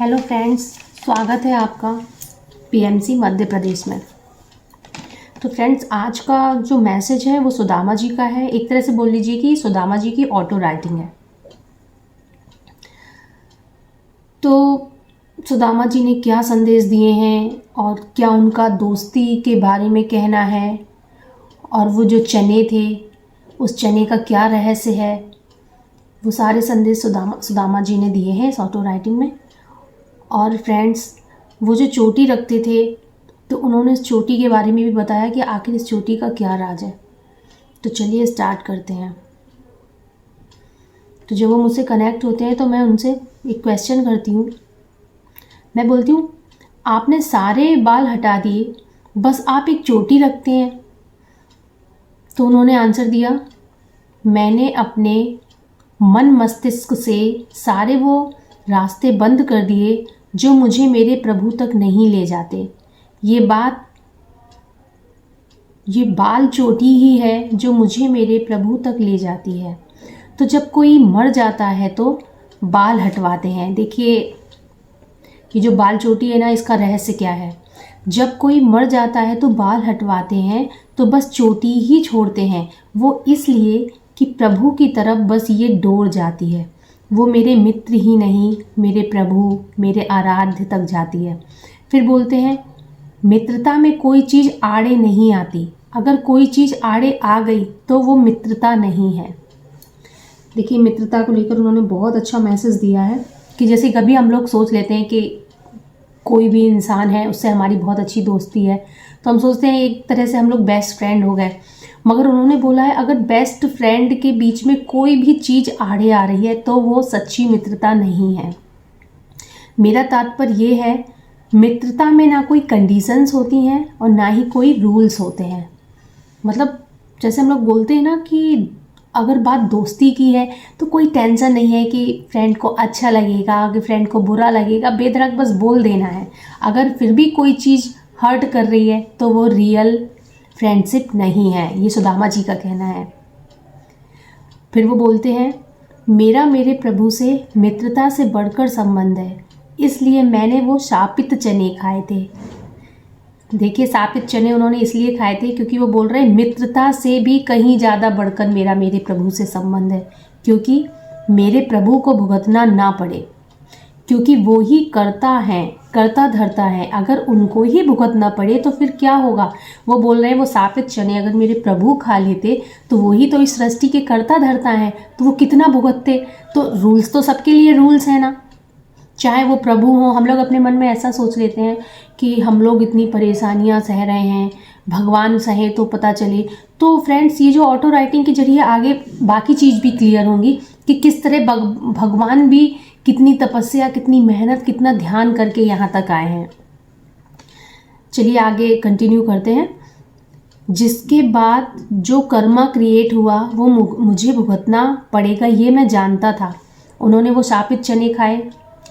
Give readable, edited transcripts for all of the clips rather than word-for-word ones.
Hello friends, स्वागत है आपका पीएमसी मध्य प्रदेश में। तो फ्रेंड्स, आज का जो मैसेज है वो सुदामा जी का है। एक तरह से बोल लीजिए कि सुदामा जी की ऑटो राइटिंग है। तो सुदामा जी ने क्या संदेश दिए हैं और क्या उनका दोस्ती के बारे में कहना है, और वो जो चने थे उस चने का क्या रहस्य है, वो सारे संदेश सुदामा जी ने दिए हैं इस ऑटो राइटिंग में। और फ्रेंड्स, वो जो चोटी रखते थे तो उन्होंने इस चोटी के बारे में भी बताया कि आखिर इस चोटी का क्या राज है। तो चलिए स्टार्ट करते हैं। तो जब वो मुझसे कनेक्ट होते हैं तो मैं उनसे एक क्वेश्चन करती हूँ। मैं बोलती हूँ, आपने सारे बाल हटा दिए, बस आप एक चोटी रखते हैं। तो उन्होंने आंसर दिया, मैंने अपने मन मस्तिष्क से सारे वो रास्ते बंद कर दिए जो मुझे मेरे प्रभु तक नहीं ले जाते। ये बाल चोटी ही है जो मुझे मेरे प्रभु तक ले जाती है। तो जब कोई मर जाता है तो बाल हटवाते हैं। देखिए, ये जो बाल चोटी है ना, इसका रहस्य क्या है। जब कोई मर जाता है तो बाल हटवाते हैं, तो बस चोटी ही छोड़ते हैं। वो इसलिए कि प्रभु की तरफ बस ये डोर जाती है। वो मेरे मित्र ही नहीं, मेरे प्रभु, मेरे आराध्य तक जाती है। फिर बोलते हैं, मित्रता में कोई चीज़ आड़े नहीं आती। अगर कोई चीज़ आड़े आ गई तो वो मित्रता नहीं है। देखिए, मित्रता को लेकर उन्होंने बहुत अच्छा मैसेज दिया है कि जैसे कभी हम लोग सोच लेते हैं कि कोई भी इंसान है, उससे हमारी बहुत अच्छी दोस्ती है, तो हम सोचते हैं एक तरह से हम लोग बेस्ट फ्रेंड हो गए। मगर उन्होंने बोला है, अगर बेस्ट फ्रेंड के बीच में कोई भी चीज़ आड़े आ रही है तो वो सच्ची मित्रता नहीं है। मेरा तात्पर्य ये है, मित्रता में ना कोई कंडीशंस होती हैं और ना ही कोई रूल्स होते हैं। मतलब जैसे हम लोग बोलते हैं ना कि अगर बात दोस्ती की है तो कोई टेंशन नहीं है कि फ्रेंड को अच्छा लगेगा कि फ्रेंड को बुरा लगेगा, बेधड़क बस बोल देना है। अगर फिर भी कोई चीज़ हर्ट कर रही है तो वो रियल फ्रेंडशिप नहीं है। ये सुदामा जी का कहना है। फिर वो बोलते हैं, मेरा मेरे प्रभु से मित्रता से बढ़कर संबंध है, इसलिए मैंने वो शापित चने खाए थे। देखिए, शापित चने उन्होंने इसलिए खाए थे क्योंकि वो बोल रहे हैं मित्रता से भी कहीं ज़्यादा बढ़कर मेरा मेरे प्रभु से संबंध है, क्योंकि मेरे प्रभु को भुगतना ना पड़े, क्योंकि वो ही करता है, करता धरता है। अगर उनको ही भुगतना पड़े तो फिर क्या होगा। वो बोल रहे हैं, वो शापित चने अगर मेरे प्रभु खा लेते तो वही तो इस सृष्टि के करता धरता है, तो वो कितना भुगतते। तो रूल्स तो सबके लिए रूल्स है ना, चाहे वो प्रभु हो। हम लोग अपने मन में ऐसा सोच लेते हैं कि हम लोग इतनी परेशानियां सह रहे हैं, भगवान सहे तो पता चले। तो फ्रेंड्स, ये जो ऑटो राइटिंग के जरिए आगे बाकी चीज़ भी क्लियर होंगी कि किस तरह भगवान भी कितनी तपस्या, कितनी मेहनत, कितना ध्यान करके यहाँ तक आए हैं। चलिए आगे कंटिन्यू करते हैं। जिसके बाद जो कर्मा क्रिएट हुआ वो मुझे भुगतना पड़ेगा, ये मैं जानता था। उन्होंने वो शापित चने खाए,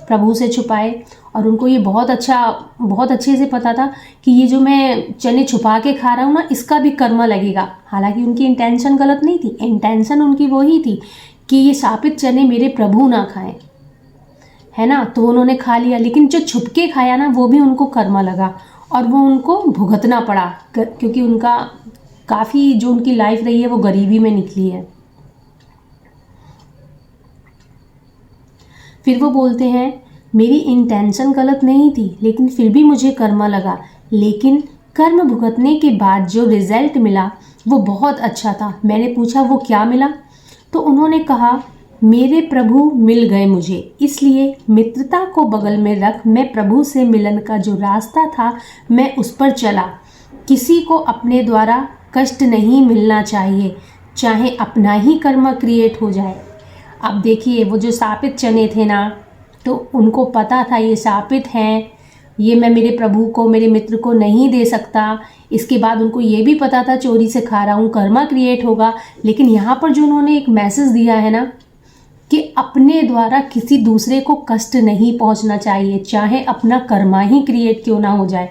प्रभु से छुपाए, और उनको ये बहुत अच्छे से पता था कि ये जो मैं चने छुपा के खा रहा हूँ ना, इसका भी कर्मा लगेगा। हालांकि उनकी इंटेंशन गलत नहीं थी, इंटेंशन उनकी वही थी कि ये शापित चने मेरे प्रभु ना खाएं, है ना। तो उन्होंने खा लिया, लेकिन जो छुप के खाया ना वो भी उनको कर्मा लगा और वो उनको भुगतना पड़ा, क्योंकि उनका काफ़ी जो उनकी लाइफ रही है वो गरीबी में निकली है। फिर वो बोलते हैं, मेरी इंटेंशन गलत नहीं थी लेकिन फिर भी मुझे कर्मा लगा, लेकिन कर्म भुगतने के बाद जो रिजल्ट मिला वो बहुत अच्छा था। मैंने पूछा वो क्या मिला, तो उन्होंने कहा, मेरे प्रभु मिल गए मुझे, इसलिए मित्रता को बगल में रख मैं प्रभु से मिलन का जो रास्ता था मैं उस पर चला। किसी को अपने द्वारा कष्ट नहीं मिलना चाहिए, चाहे अपना ही कर्म क्रिएट हो जाए। अब देखिए, वो जो शापित चने थे ना, तो उनको पता था ये शापित हैं, ये मैं मेरे प्रभु को, मेरे मित्र को नहीं दे सकता। इसके बाद उनको ये भी पता था चोरी से खा रहा हूँ, कर्मा क्रिएट होगा। लेकिन यहाँ पर जो उन्होंने एक मैसेज दिया है ना कि अपने द्वारा किसी दूसरे को कष्ट नहीं पहुँचना चाहिए, चाहे अपना कर्मा ही क्रिएट क्यों ना हो जाए।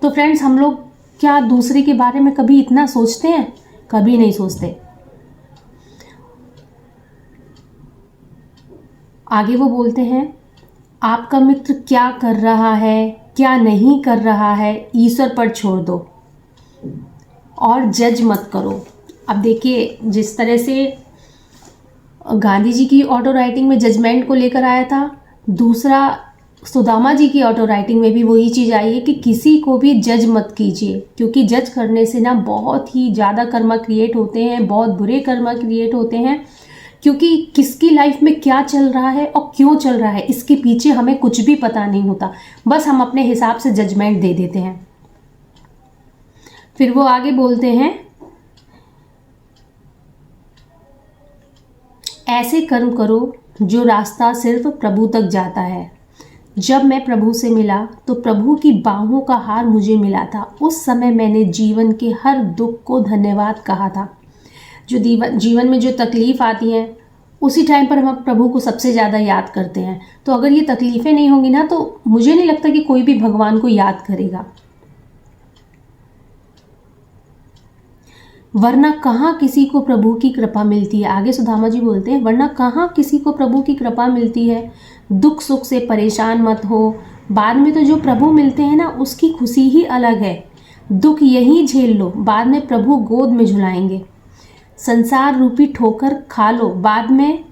तो फ्रेंड्स, हम लोग क्या दूसरे के बारे में कभी इतना सोचते हैं? कभी नहीं सोचते। आगे वो बोलते हैं, आपका मित्र क्या कर रहा है, क्या नहीं कर रहा है, ईश्वर पर छोड़ दो और जज मत करो। अब देखिए, जिस तरह से गांधी जी की ऑटो राइटिंग में जजमेंट को लेकर आया था, दूसरा सुदामा जी की ऑटो राइटिंग में भी वही चीज़ आई है कि किसी को भी जज मत कीजिए, क्योंकि जज करने से ना बहुत ही ज़्यादा कर्मा क्रिएट होते हैं, बहुत बुरे कर्मा क्रिएट होते हैं। क्योंकि किसकी लाइफ में क्या चल रहा है और क्यों चल रहा है, इसके पीछे हमें कुछ भी पता नहीं होता, बस हम अपने हिसाब से जजमेंट दे देते हैं। फिर वो आगे बोलते हैं, ऐसे कर्म करो जो रास्ता सिर्फ प्रभु तक जाता है। जब मैं प्रभु से मिला तो प्रभु की बाहों का हार मुझे मिला था। उस समय मैंने जीवन के हर दुख को धन्यवाद कहा था। जो जीवन में जो तकलीफ़ आती हैं उसी टाइम पर हम प्रभु को सबसे ज़्यादा याद करते हैं। तो अगर ये तकलीफ़ें नहीं होंगी ना, तो मुझे नहीं लगता कि कोई भी भगवान को याद करेगा। वरना कहाँ किसी को प्रभु की कृपा मिलती है। आगे सुदामा जी बोलते हैं, वरना कहाँ किसी को प्रभु की कृपा मिलती है। दुख सुख से परेशान मत हो, बाद में तो जो प्रभु मिलते हैं ना, उसकी खुशी ही अलग है। दुख यहीं झेल लो, बाद में प्रभु गोद में झुलाएंगे। संसार रूपी ठोकर खा लो, बाद में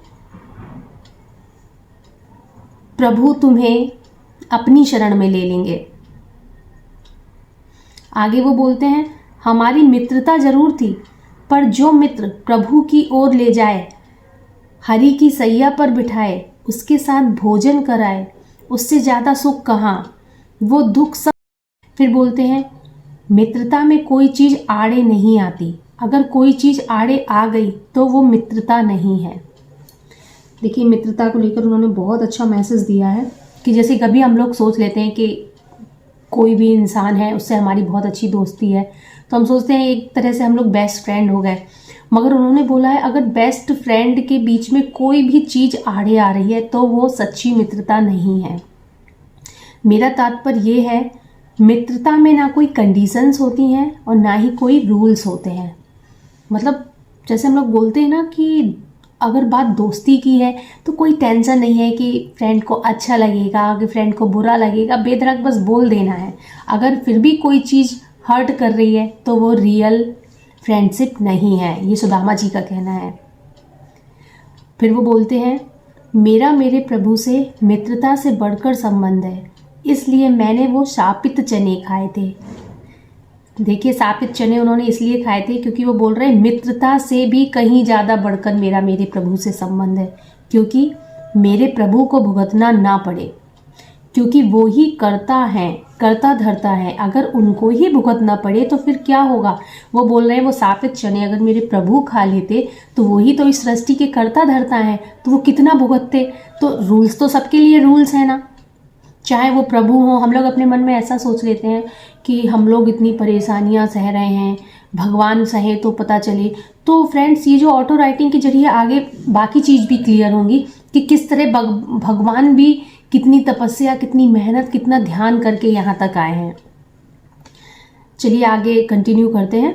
प्रभु तुम्हें अपनी शरण में ले लेंगे। आगे वो बोलते हैं, हमारी मित्रता जरूर थी, पर जो मित्र प्रभु की ओर ले जाए, हरि की सैया पर बिठाए, उसके साथ भोजन कराए, उससे ज़्यादा सुख कहाँ, वो दुख सब। फिर बोलते हैं, मित्रता में कोई चीज़ आड़े नहीं आती। अगर कोई चीज़ आड़े आ गई तो वो मित्रता नहीं है। देखिए, मित्रता को लेकर उन्होंने बहुत अच्छा मैसेज दिया है कि जैसे कभी हम लोग सोच लेते हैं कि कोई भी इंसान है, उससे हमारी बहुत अच्छी दोस्ती है, तो हम सोचते हैं एक तरह से हम लोग बेस्ट फ्रेंड हो गए। मगर उन्होंने बोला है, अगर बेस्ट फ्रेंड के बीच में कोई भी चीज़ आड़े आ रही है तो वो सच्ची मित्रता नहीं है। मेरा तात्पर्य ये है, मित्रता में ना कोई कंडीशंस होती हैं और ना ही कोई रूल्स होते हैं। मतलब जैसे हम लोग बोलते हैं ना कि अगर बात दोस्ती की है तो कोई टेंशन नहीं है कि फ्रेंड को अच्छा लगेगा कि फ्रेंड को बुरा लगेगा, बेधड़क बस बोल देना है। अगर फिर भी कोई चीज़ हर्ट कर रही है तो वो रियल फ्रेंडशिप नहीं है, ये सुदामा जी का कहना है। फिर वो बोलते हैं, मेरा मेरे प्रभु से मित्रता से बढ़कर संबंध है, इसलिए मैंने वो शापित चने खाए थे। देखिए, शापित चने उन्होंने इसलिए खाए थे क्योंकि वो बोल रहे हैं मित्रता से भी कहीं ज़्यादा बढ़कर मेरा मेरे प्रभु से संबंध है, क्योंकि मेरे प्रभु को भुगतना ना पड़े, क्योंकि वो ही करता है, करता धरता है। अगर उनको ही भुगतना पड़े तो फिर क्या होगा। वो बोल रहे हैं, वो शापित चने अगर मेरे प्रभु खा लेते तो वही तो इस सृष्टि के करता धरता है, तो वो कितना भुगतते। तो रूल्स तो सबके लिए रूल्स है ना, चाहे वो प्रभु हो। हम लोग अपने मन में ऐसा सोच लेते हैं कि हम लोग इतनी परेशानियां सह रहे हैं, भगवान सहे तो पता चले। तो फ्रेंड्स, ये जो ऑटो राइटिंग के जरिए आगे बाकी चीज़ भी क्लियर होंगी कि किस तरह भगवान भी कितनी तपस्या, कितनी मेहनत, कितना ध्यान करके यहाँ तक आए हैं। चलिए आगे कंटिन्यू करते हैं।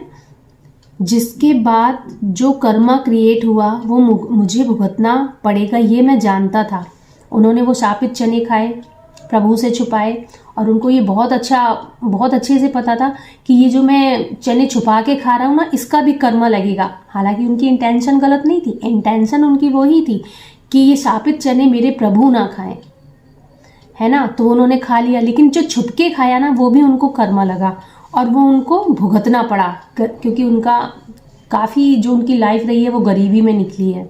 जिसके बाद जो कर्मा क्रिएट हुआ वो मुझे भुगतना पड़ेगा, ये मैं जानता था। उन्होंने वो शापित चने खाए, प्रभु से छुपाए, और उनको ये बहुत अच्छे से पता था कि ये जो मैं चने छुपा के खा रहा हूँ ना, इसका भी कर्मा लगेगा। हालांकि उनकी इंटेंशन गलत नहीं थी, इंटेंशन उनकी वही थी कि ये शापित चने मेरे प्रभु ना खाएं, है ना। तो उन्होंने खा लिया, लेकिन जो छुप के खाया ना, वो भी उनको कर्मा लगा और वो उनको भुगतना पड़ा, क्योंकि उनका काफ़ी जो उनकी लाइफ रही है वो गरीबी में निकली है।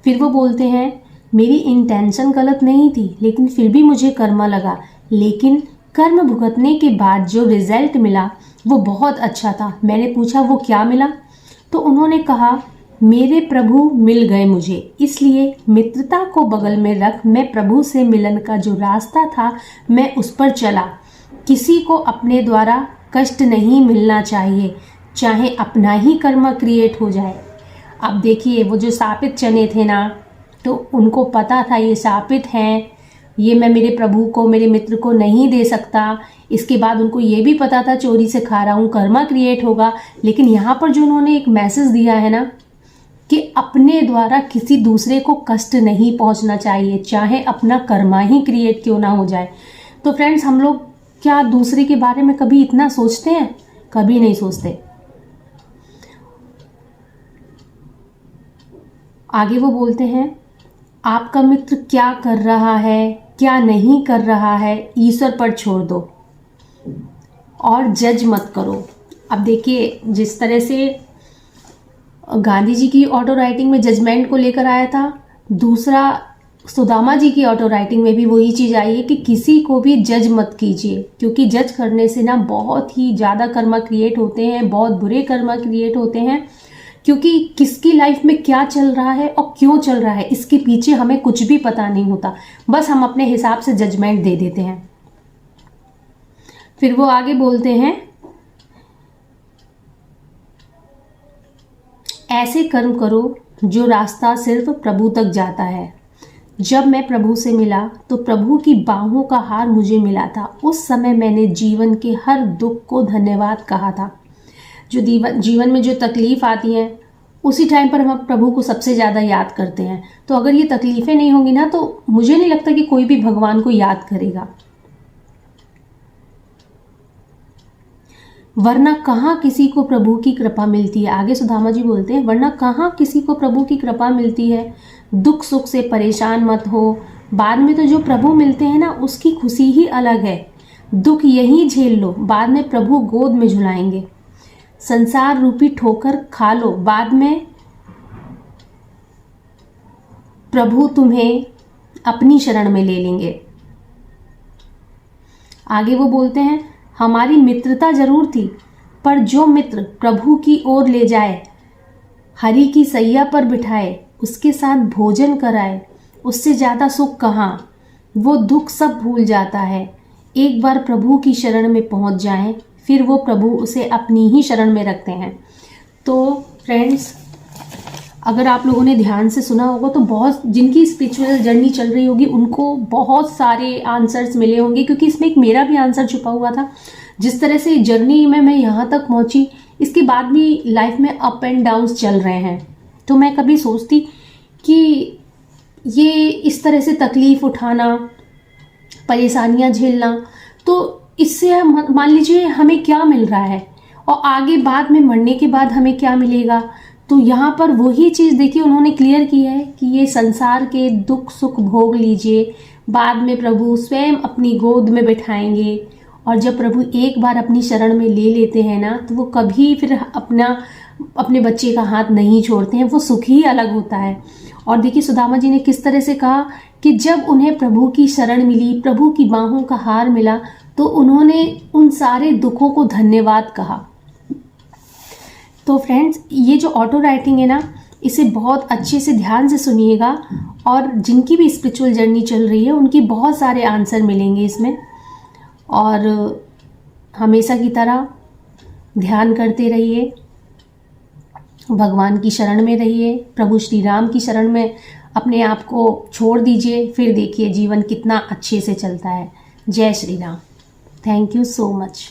फिर वो बोलते हैं, मेरी इंटेंशन गलत नहीं थी, लेकिन फिर भी मुझे कर्मा लगा। लेकिन कर्म भुगतने के बाद जो रिजल्ट मिला वो बहुत अच्छा था। मैंने पूछा, वो क्या मिला? तो उन्होंने कहा, मेरे प्रभु मिल गए मुझे, इसलिए मित्रता को बगल में रख मैं प्रभु से मिलन का जो रास्ता था मैं उस पर चला। किसी को अपने द्वारा कष्ट नहीं मिलना चाहिए, चाहे अपना ही कर्म क्रिएट हो जाए। अब देखिए, वो जो शापित चने थे ना, तो उनको पता था ये शापित हैं, ये मैं मेरे प्रभु को, मेरे मित्र को नहीं दे सकता। इसके बाद उनको ये भी पता था चोरी से खा रहा हूँ, कर्मा क्रिएट होगा। लेकिन यहाँ पर जो उन्होंने एक मैसेज दिया है ना, कि अपने द्वारा किसी दूसरे को कष्ट नहीं पहुंचना चाहिए, चाहे अपना कर्मा ही क्रिएट क्यों ना हो जाए। तो फ्रेंड्स, हम लोग क्या दूसरे के बारे में कभी इतना सोचते हैं? कभी नहीं सोचते। आगे वो बोलते हैं, आपका मित्र क्या कर रहा है, क्या नहीं कर रहा है, ईश्वर पर छोड़ दो और जज मत करो। अब देखिए, जिस तरह से गांधी जी की ऑटो राइटिंग में जजमेंट को लेकर आया था, दूसरा सुदामा जी की ऑटो राइटिंग में भी वही चीज़ आई है कि किसी को भी जज मत कीजिए, क्योंकि जज करने से ना बहुत ही ज़्यादा कर्मा क्रिएट होते हैं, बहुत बुरे कर्मा क्रिएट होते हैं। क्योंकि किसकी लाइफ में क्या चल रहा है और क्यों चल रहा है, इसके पीछे हमें कुछ भी पता नहीं होता, बस हम अपने हिसाब से जजमेंट दे देते हैं। फिर वो आगे बोलते हैं, ऐसे कर्म करो जो रास्ता सिर्फ प्रभु तक जाता है। जब मैं प्रभु से मिला तो प्रभु की बाहों का हार मुझे मिला था। उस समय मैंने जीवन के हर दुख को धन्यवाद कहा था। जो जीवन में जो तकलीफ आती हैं, उसी टाइम पर हम प्रभु को सबसे ज़्यादा याद करते हैं। तो अगर ये तकलीफ़ें नहीं होंगी ना, तो मुझे नहीं लगता कि कोई भी भगवान को याद करेगा। वरना कहाँ किसी को प्रभु की कृपा मिलती है। आगे सुदामा जी बोलते हैं, वरना कहाँ किसी को प्रभु की कृपा मिलती है। दुख सुख से परेशान मत हो, बाद में तो जो प्रभु मिलते हैं ना, उसकी खुशी ही अलग है। दुख यहीं झेल लो, बाद में प्रभु गोद में झुलाएंगे। संसार रूपी ठोकर खा लो, बाद में प्रभु तुम्हें अपनी शरण में ले लेंगे। आगे वो बोलते हैं, हमारी मित्रता जरूर थी, पर जो मित्र प्रभु की ओर ले जाए, हरि की सैया पर बिठाए, उसके साथ भोजन कराए, उससे ज़्यादा सुख कहाँ। वो दुख सब भूल जाता है। एक बार प्रभु की शरण में पहुंच जाएं, फिर वो प्रभु उसे अपनी ही शरण में रखते हैं। तो फ्रेंड्स, अगर आप लोगों ने ध्यान से सुना होगा तो बहुत, जिनकी स्पिरिचुअल जर्नी चल रही होगी, उनको बहुत सारे आंसर्स मिले होंगे, क्योंकि इसमें एक मेरा भी आंसर छुपा हुआ था। जिस तरह से जर्नी में मैं यहाँ तक पहुँची, इसके बाद भी लाइफ में अप एंड डाउन्स चल रहे हैं। तो मैं कभी सोचती कि ये इस तरह से तकलीफ़ उठाना, परेशानियाँ झेलना, तो इससे मान लीजिए हमें क्या मिल रहा है, और आगे बाद में मरने के बाद हमें क्या मिलेगा। तो यहाँ पर वही चीज़ देखिए उन्होंने क्लियर की है कि ये संसार के दुख सुख भोग लीजिए, बाद में प्रभु स्वयं अपनी गोद में बिठाएंगे। और जब प्रभु एक बार अपनी शरण में ले लेते हैं ना, तो वो कभी फिर अपने बच्चे का हाथ नहीं छोड़ते हैं। वो सुख ही अलग होता है। और देखिए सुदामा जी ने किस तरह से कहा कि जब उन्हें प्रभु की शरण मिली, प्रभु की बाहों का हार मिला, तो उन्होंने उन सारे दुखों को धन्यवाद कहा। तो फ्रेंड्स, ये जो ऑटो राइटिंग है ना, इसे बहुत अच्छे से ध्यान से सुनिएगा, और जिनकी भी स्पिरिचुअल जर्नी चल रही है उनकी बहुत सारे आंसर मिलेंगे इसमें। और हमेशा की तरह ध्यान करते रहिए, भगवान की शरण में रहिए, प्रभु श्री राम की शरण में अपने आप को छोड़ दीजिए, फिर देखिए जीवन कितना अच्छे से चलता है। जय Shri Ram. Thank you so much.